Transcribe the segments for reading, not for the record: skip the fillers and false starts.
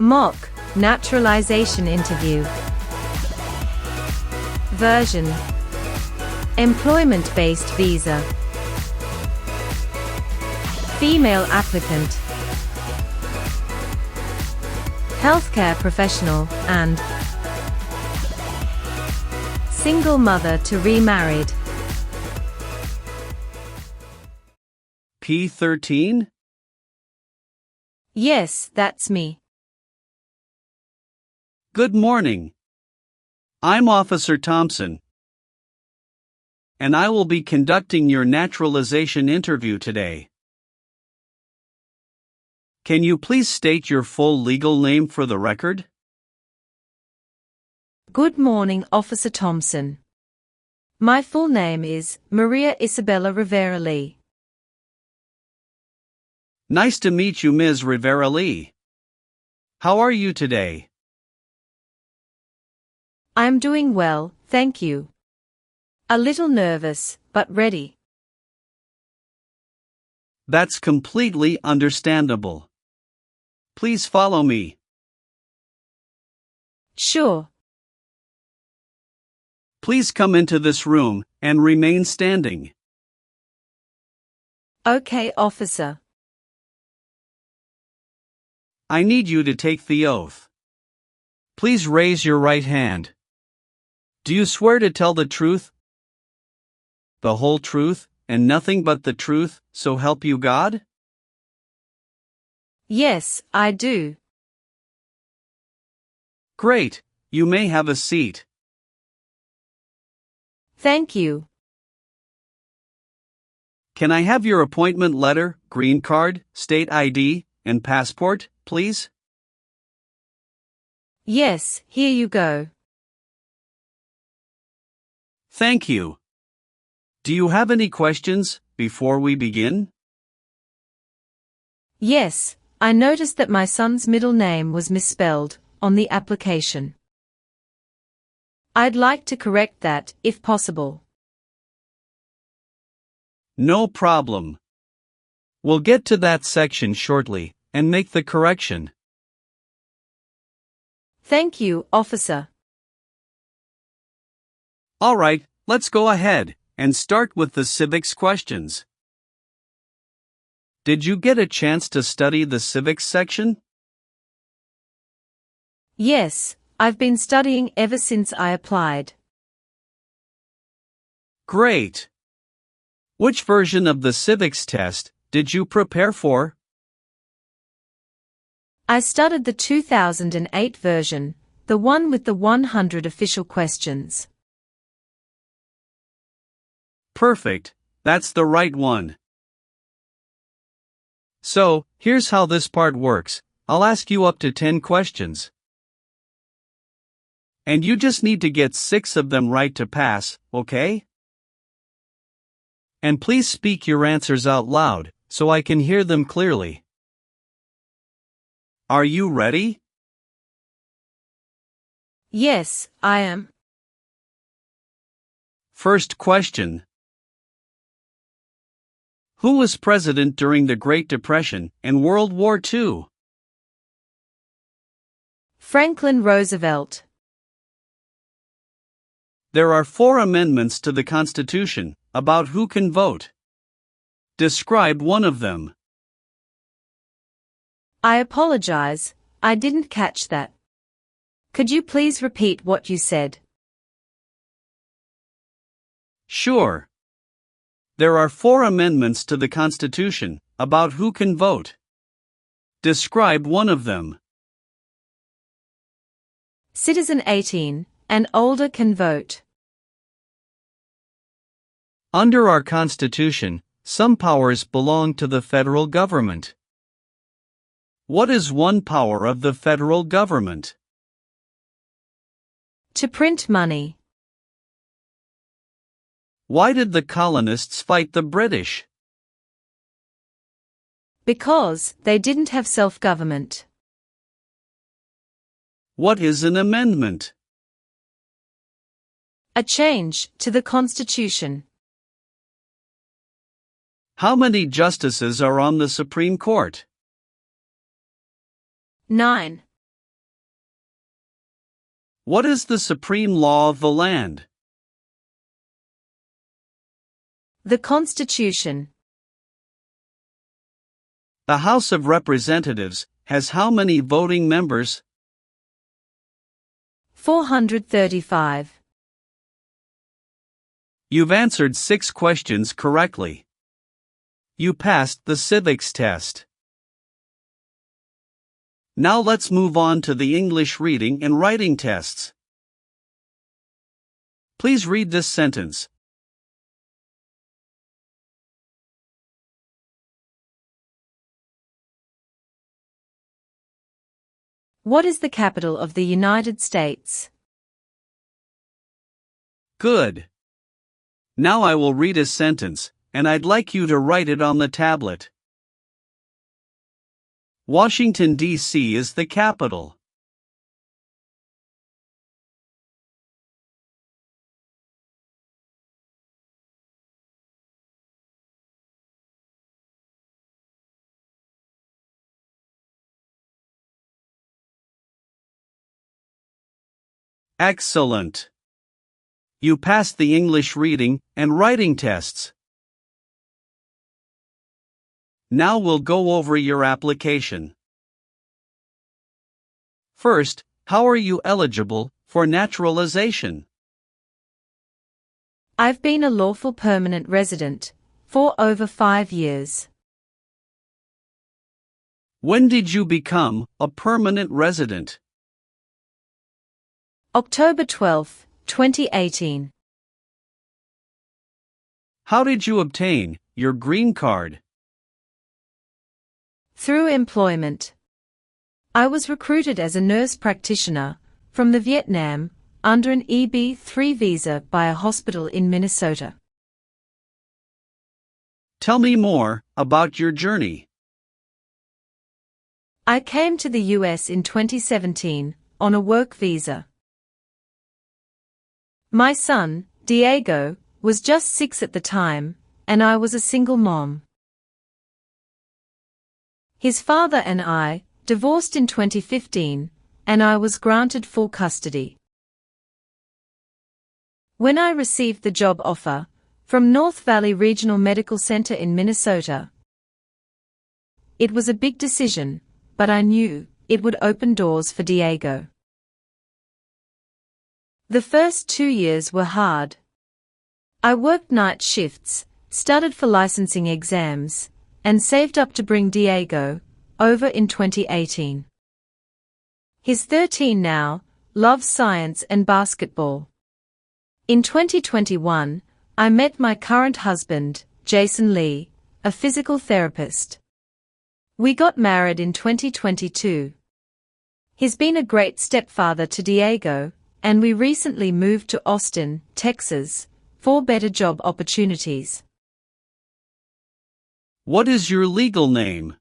Mock naturalization interview. Version: employment-based visa. Female applicant. Healthcare professional and single mother to remarried. P13? Yes, that's me. Good morning. I'm Officer Thompson, and I will be conducting your naturalization interview today. Can you please state your full legal name for the record? Good morning, Officer Thompson. My full name is Maria Isabella Rivera Lee. Nice to meet you, Ms. Rivera Lee. How are you today? I'm doing well, thank you. A little nervous, but ready. That's completely understandable. Please follow me. Sure. Please come into this room and remain standing. Okay, officer. I need you to take the oath. Please raise your right hand. Do you swear to tell the truth, the whole truth, and nothing but the truth, so help you God? Yes, I do. Great, you may have a seat. Thank you. Can I have your appointment letter, green card, state ID, and passport, please? Yes, here you go. Thank you. Do you have any questions before we begin? Yes, I noticed that my son's middle name was misspelled on the application. I'd like to correct that, if possible. No problem. We'll get to that section shortly and make the correction. Thank you, officer. All right, let's go ahead and start with the civics questions. Did you get a chance to study the civics section? Yes, I've been studying ever since I applied. Great. Which version of the civics test did you prepare for? I studied the 2008 version, the one with the 100 official questions. Perfect, that's the right one. So, here's how this part works. I'll ask you up to 10 questions. And you just need to get 6 of them right to pass, okay? And please speak your answers out loud, so I can hear them clearly. Are you ready? Yes, I am. First question. Who was president during the Great Depression and World War II? Franklin Roosevelt. There are 4 amendments to the Constitution about who can vote. Describe one of them. I apologize, I didn't catch that. Could you please repeat what you said? Sure. There are 4 amendments to the Constitution about who can vote. Describe one of them. Citizen 18 and older can vote. Under our Constitution, some powers belong to the federal government. What is one power of the federal government? To print money. Why did the colonists fight the British? Because they didn't have self-government. What is an amendment? A change to the Constitution. How many justices are on the Supreme Court? 9. What is the supreme law of the land? The Constitution. The House of Representatives has how many voting members? 435. You've answered 6 questions correctly. You passed the civics test. Now let's move on to the English reading and writing tests. Please read this sentence. What is the capital of the United States? Good. Now I will read a sentence, and I'd like you to write it on the tablet. Washington, D.C. is the capital. Excellent. You passed the English reading and writing tests. Now we'll go over your application. First, how are you eligible for naturalization? I've been a lawful permanent resident for over 5 years. When did you become a permanent resident? October 12, 2018. How did you obtain your green card? Through employment. I was recruited as a nurse practitioner from the Vietnam under an EB-3 visa by a hospital in Minnesota. Tell me more about your journey. I came to the US in 2017 on a work visa. My son, Diego, was just 6 at the time, and I was a single mom. His father and I divorced in 2015, and I was granted full custody. When I received the job offer from North Valley Regional Medical Center in Minnesota, it was a big decision, but I knew it would open doors for Diego. The first 2 years were hard. I worked night shifts, studied for licensing exams, and saved up to bring Diego over in 2018. He's 13 now, loves science and basketball. In 2021, I met my current husband, Jason Lee, a physical therapist. We got married in 2022. He's been a great stepfather to Diego, and we recently moved to Austin, Texas, for better job opportunities. What is your legal name?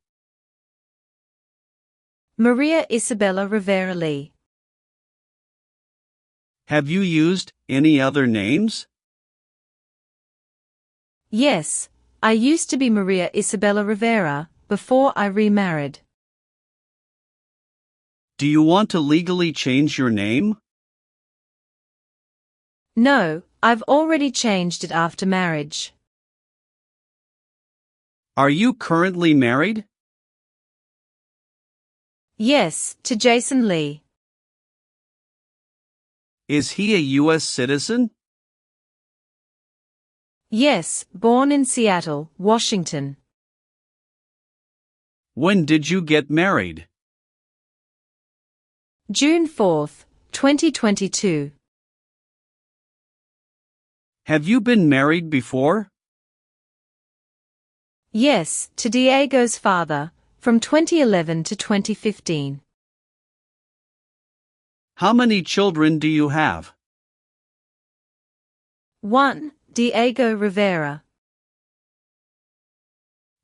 Maria Isabella Rivera Lee. Have you used any other names? Yes, I used to be Maria Isabella Rivera before I remarried. Do you want to legally change your name? No, I've already changed it after marriage. Are you currently married? Yes, to Jason Lee. Is he a U.S. citizen? Yes, born in Seattle, Washington. When did you get married? June 4, 2022. Have you been married before? Yes, to Diego's father, from 2011 to 2015. How many children do you have? 1. Diego Rivera.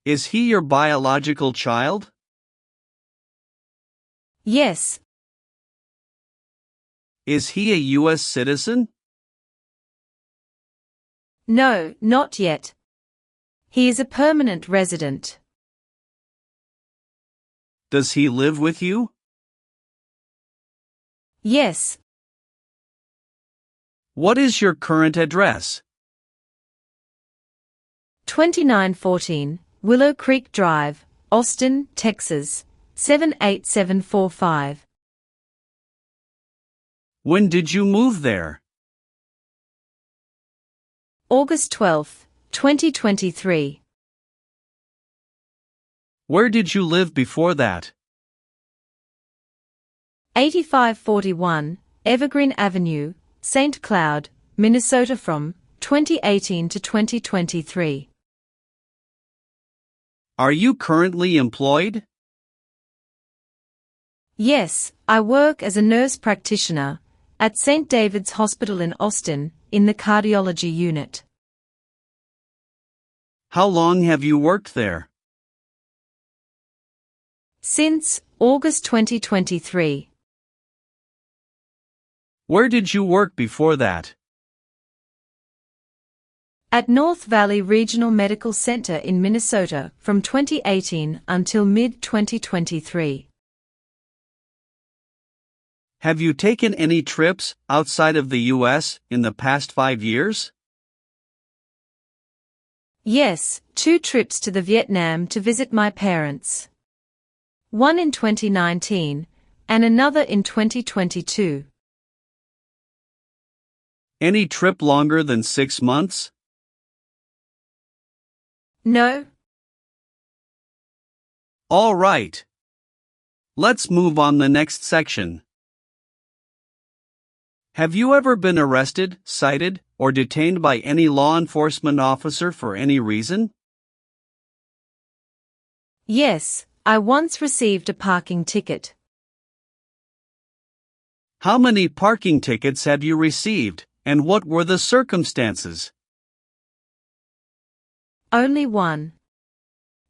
Is he your biological child? Yes. Is he a U.S. citizen? No, not yet. He is a permanent resident. Does he live with you? Yes. What is your current address? 2914 Willow Creek Drive, Austin, Texas, 78745. When did you move there? August 12, 2023. Where did you live before that? 8541 Evergreen Avenue, St. Cloud, Minnesota from 2018 to 2023. Are you currently employed? Yes, I work as a nurse practitioner at St. David's Hospital in Austin, in the cardiology unit. How long have you worked there? Since August 2023. Where did you work before that? At North Valley Regional Medical Center in Minnesota from 2018 until mid-2023. Have you taken any trips outside of the U.S. in the past 5 years? Yes, 2 trips to the Vietnam to visit my parents. One in 2019, and another in 2022. Any trip longer than 6 months? No. All right. Let's move on the next section. Have you ever been arrested, cited, or detained by any law enforcement officer for any reason? Yes, I once received a parking ticket. How many parking tickets have you received, and what were the circumstances? Only one.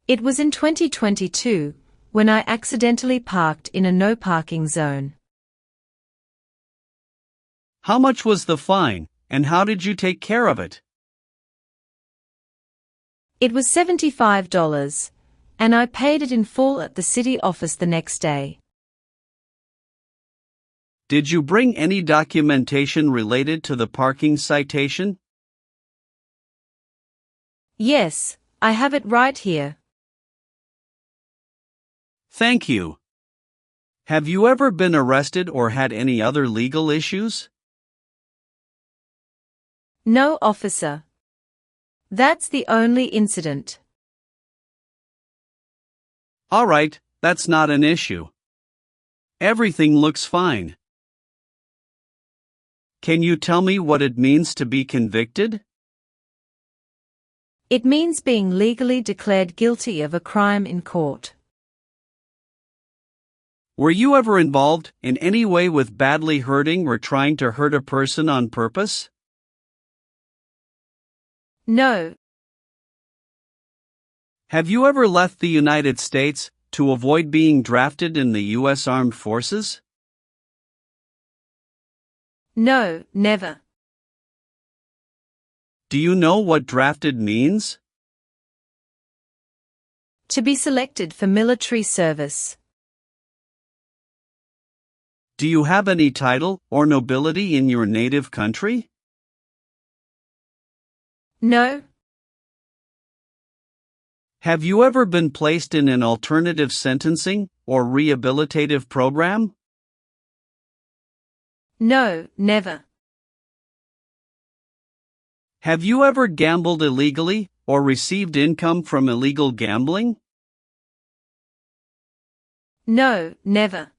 It was in 2022, when I accidentally parked in a no parking zone. How much was the fine, and how did you take care of it? It was $75, and I paid it in full at the city office the next day. Did you bring any documentation related to the parking citation? Yes, I have it right here. Thank you. Have you ever been arrested or had any other legal issues? No, officer. That's the only incident. All right, that's not an issue. Everything looks fine. Can you tell me what it means to be convicted? It means being legally declared guilty of a crime in court. Were you ever involved in any way with badly hurting or trying to hurt a person on purpose? No. Have you ever left the United States to avoid being drafted in the U.S. Armed Forces? No, never. Do you know what drafted means? To be selected for military service. Do you have any title or nobility in your native country? No. Have you ever been placed in an alternative sentencing or rehabilitative program? No, never. Have you ever gambled illegally or received income from illegal gambling? No, never.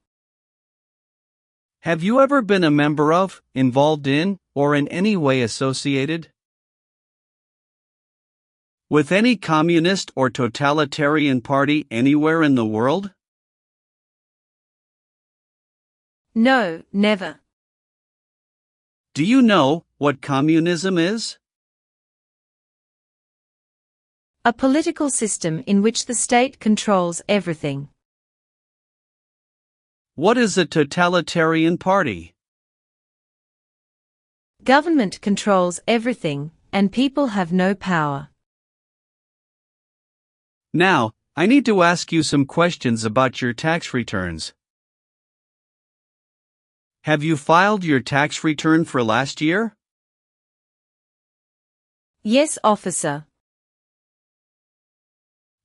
Have you ever been a member of, involved in, or in any way associated with any communist or totalitarian party anywhere in the world? No, never. Do you know what communism is? A political system in which the state controls everything. What is a totalitarian party? Government controls everything, and people have no power. Now, I need to ask you some questions about your tax returns. Have you filed your tax return for last year? Yes, officer.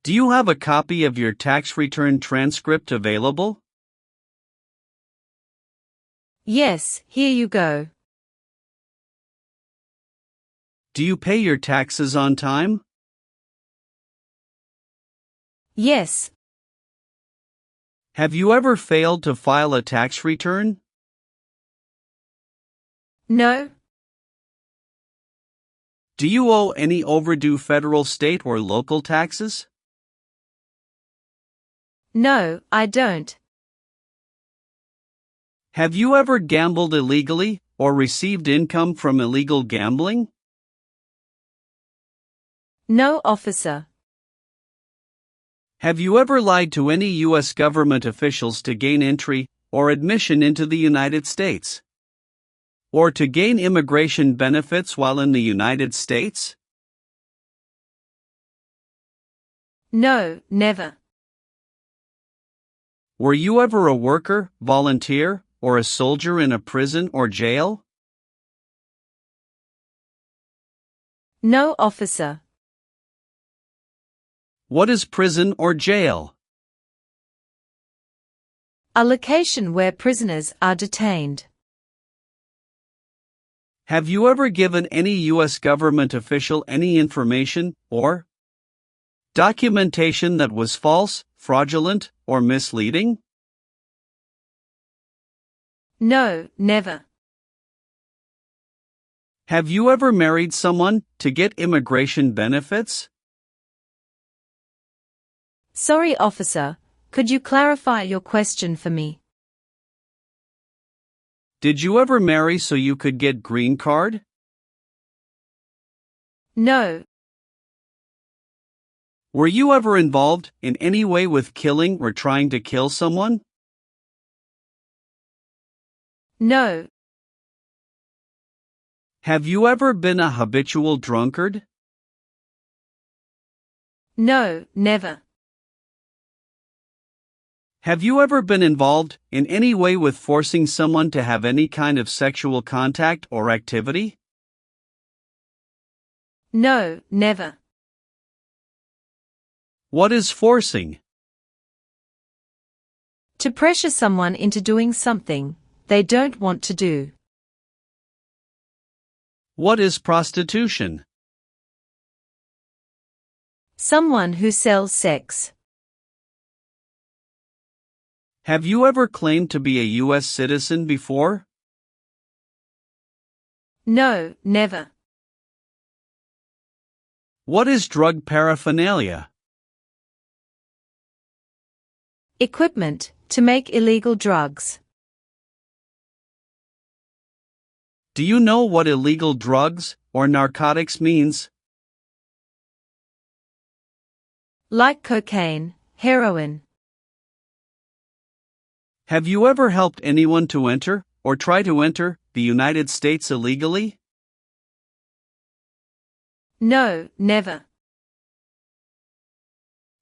Do you have a copy of your tax return transcript available? Yes, here you go. Do you pay your taxes on time? Yes. Have you ever failed to file a tax return? No. Do you owe any overdue federal, state, or local taxes? No, I don't. Have you ever gambled illegally or received income from illegal gambling? No, officer. Have you ever lied to any U.S. government officials to gain entry or admission into the United States? Or to gain immigration benefits while in the United States? No, never. Were you ever a worker, volunteer, or a soldier in a prison or jail? No, officer. What is prison or jail? A location where prisoners are detained. Have you ever given any U.S. government official any information or documentation that was false, fraudulent, or misleading? No, never. Have you ever married someone to get immigration benefits? Sorry, officer. Could you clarify your question for me? Did you ever marry so you could get green card? No. Were you ever involved in any way with killing or trying to kill someone? No. Have you ever been a habitual drunkard? No, never. Have you ever been involved in any way with forcing someone to have any kind of sexual contact or activity? No, never. What is forcing? To pressure someone into doing something they don't want to do. What is prostitution? Someone who sells sex. Have you ever claimed to be a U.S. citizen before? No, never. What is drug paraphernalia? Equipment to make illegal drugs. Do you know what illegal drugs or narcotics means? Like cocaine, heroin. Have you ever helped anyone to enter or try to enter the United States illegally? No, never.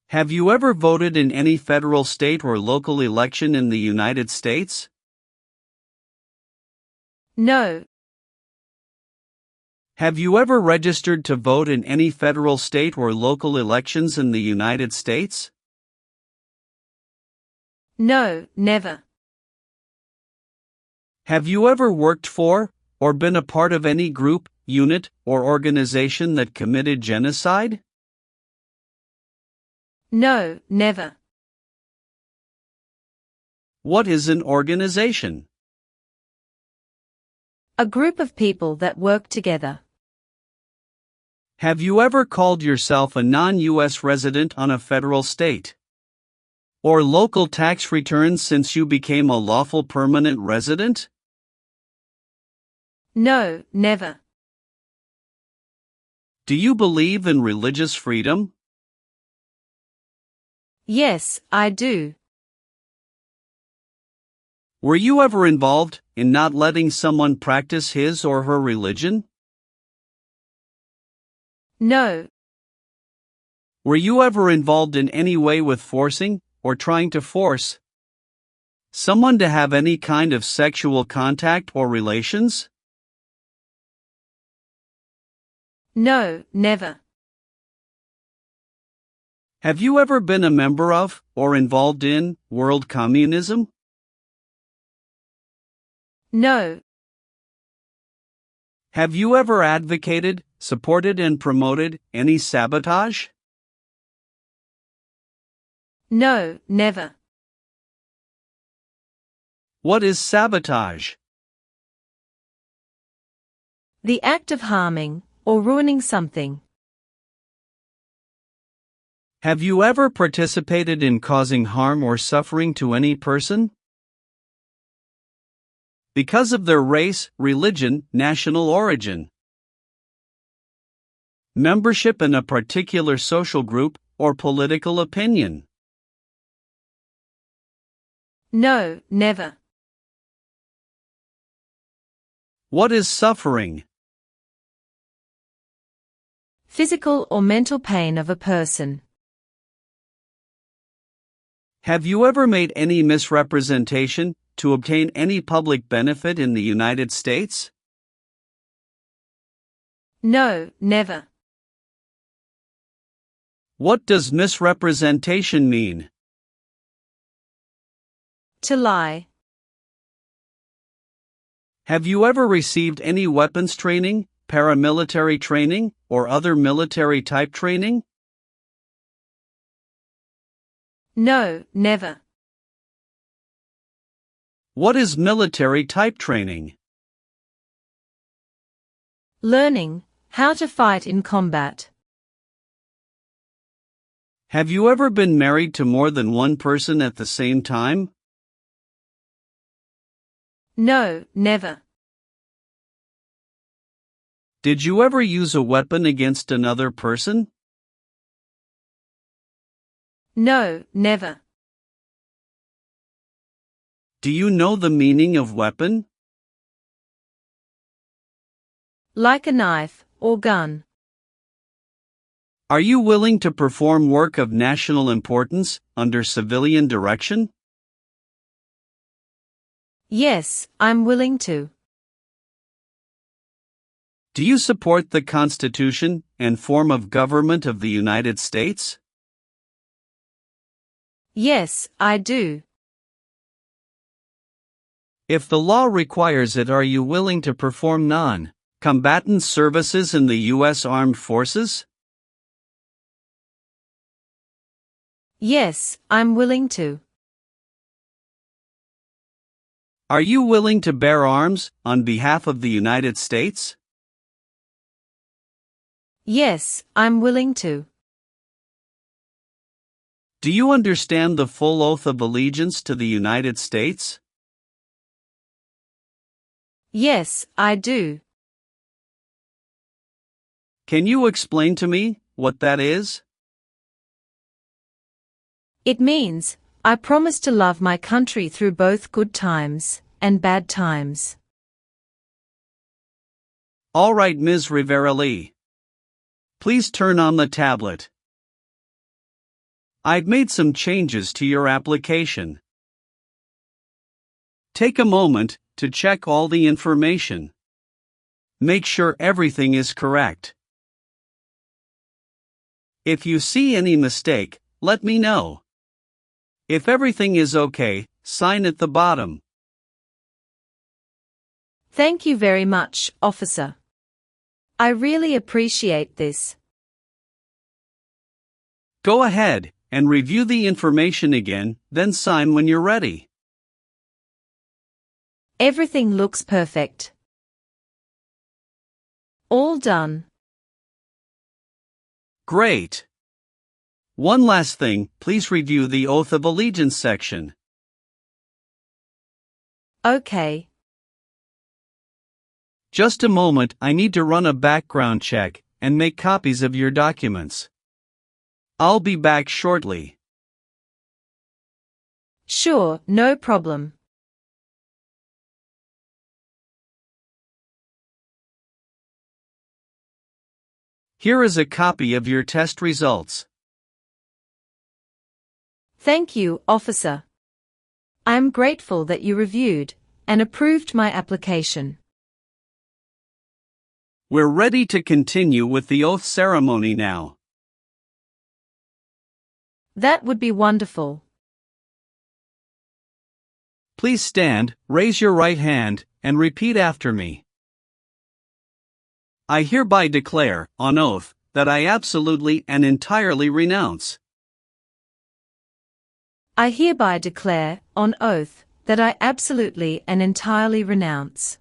Have you ever voted in any federal, state, or local election in the United States? No. Have you ever registered to vote in any federal, state, or local elections in the United States? No, never. Have you ever worked for or been a part of any group, unit, or organization that committed genocide? No, never. What is an organization? A group of people that work together. Have you ever called yourself a non-U.S. resident on a federal, state, or local tax return since you became a lawful permanent resident? No, never. Do you believe in religious freedom? Yes, I do. Were you ever involved in not letting someone practice his or her religion? No. Were you ever involved in any way with forcing or trying to force someone to have any kind of sexual contact or relations? No, never. Have you ever been a member of, or involved in, world communism? No. Have you ever advocated, supported and promoted any sabotage? No, never. What is sabotage? The act of harming, or ruining something. Have you ever participated in causing harm or suffering to any person? Because of their race, religion, national origin, membership in a particular social group, or political opinion. No, never. What is suffering? Physical or mental pain of a person. Have you ever made any misrepresentation to obtain any public benefit in the United States? No, never. What does misrepresentation mean? To lie. Have you ever received any weapons training, paramilitary training, or other military type training? No, never. What is military type training? Learning how to fight in combat. Have you ever been married to more than one person at the same time? No, never. Did you ever use a weapon against another person? No, never. Do you know the meaning of weapon? Like a knife, or gun. Are you willing to perform work of national importance, under civilian direction? Yes, I'm willing to. Do you support the Constitution and form of government of the United States? Yes, I do. If the law requires it, are you willing to perform non-combatant services in the U.S. Armed Forces? Yes, I'm willing to. Are you willing to bear arms on behalf of the United States? Yes, I'm willing to. Do you understand the full oath of allegiance to the United States? Yes, I do. Can you explain to me what that is? It means, I promise to love my country through both good times and bad times. All right, Ms. Rivera-Lee. Please turn on the tablet. I've made some changes to your application. Take a moment to check all the information. Make sure everything is correct. If you see any mistake, let me know. If everything is okay, sign at the bottom. Thank you very much, officer. I really appreciate this. Go ahead and review the information again, then sign when you're ready. Everything looks perfect. All done. Great. One last thing, please review the Oath of Allegiance section. Okay. Just a moment, I need to run a background check and make copies of your documents. I'll be back shortly. Sure, no problem. Here is a copy of your test results. Thank you, officer. I am grateful that you reviewed and approved my application. We're ready to continue with the oath ceremony now. That would be wonderful. Please stand, raise your right hand, and repeat after me. I hereby declare, on oath, that I absolutely and entirely renounce. I hereby declare, on oath, that I absolutely and entirely renounce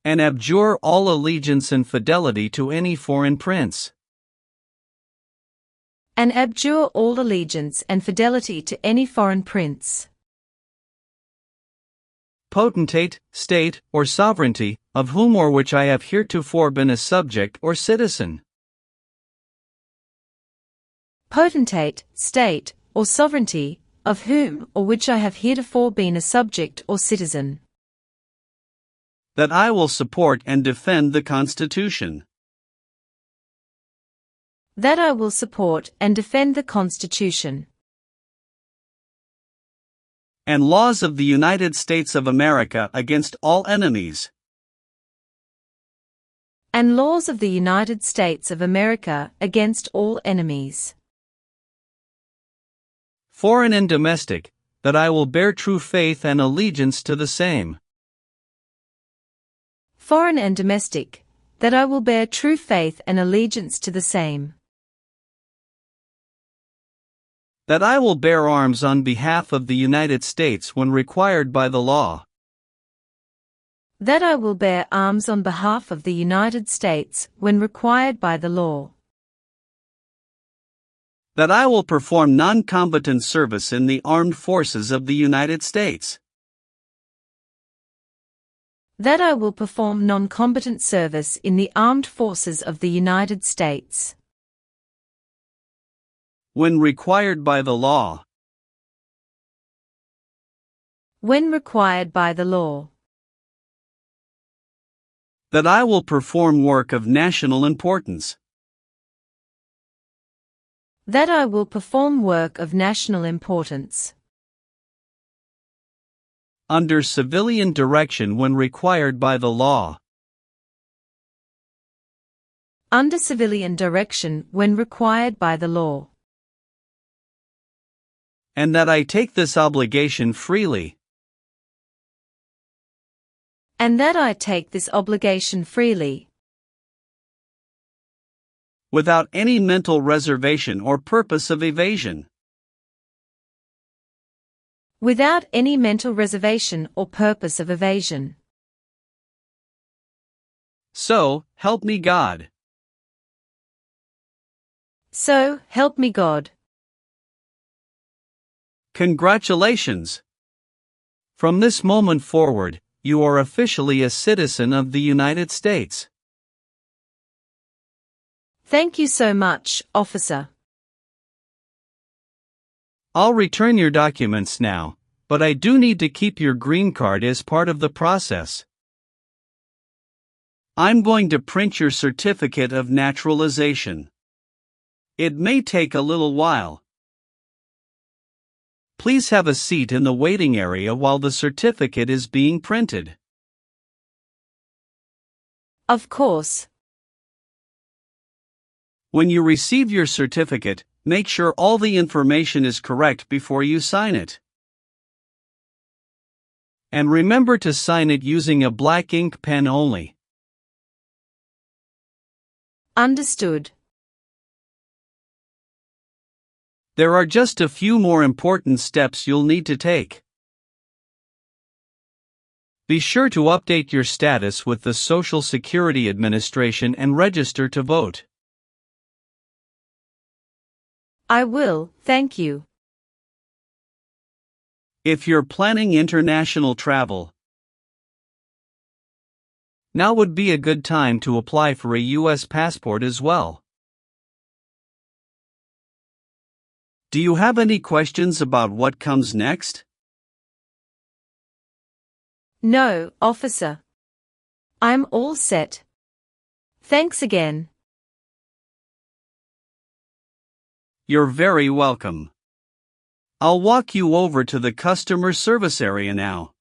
and abjure all allegiance and fidelity to any foreign prince. and abjure all allegiance and fidelity to any foreign prince, potentate, state, or sovereignty, of whom or which I have heretofore been a subject or citizen. potentate, state, or sovereignty, of whom or which I have heretofore been a subject or citizen. That I will support and defend the Constitution. That I will support and defend the Constitution and laws of the United States of America against all enemies. and laws of the United States of America against all enemies, Foreign and domestic, that I will bear true faith and allegiance to the same. foreign and domestic, that I will bear true faith and allegiance to the same. That I will bear arms on behalf of the United States when required by the law. That I will bear arms on behalf of the United States when required by the law. That I will perform non-combatant service in the armed forces of the United States. That I will perform non-combatant service in the armed forces of the United States when required by the law. when required by the law. That I will perform work of national importance. That I will perform work of national importance Under civilian direction when required by the law. under civilian direction when required by the law. And that I take this obligation freely. And that I take this obligation freely, Without any mental reservation or purpose of evasion. without any mental reservation or purpose of evasion. So, help me God. So, help me God. Congratulations! From this moment forward, you are officially a citizen of the United States. Thank you so much, officer. I'll return your documents now, but I do need to keep your green card as part of the process. I'm going to print your certificate of naturalization. It may take a little while. Please have a seat in the waiting area while the certificate is being printed. Of course. When you receive your certificate, make sure all the information is correct before you sign it. And remember to sign it using a black ink pen only. Understood. There are just a few more important steps you'll need to take. Be sure to update your status with the Social Security Administration and register to vote. I will, thank you. If you're planning international travel, now would be a good time to apply for a U.S. passport as well. Do you have any questions about what comes next? No, officer. I'm all set. Thanks again. You're very welcome. I'll walk you over to the customer service area now.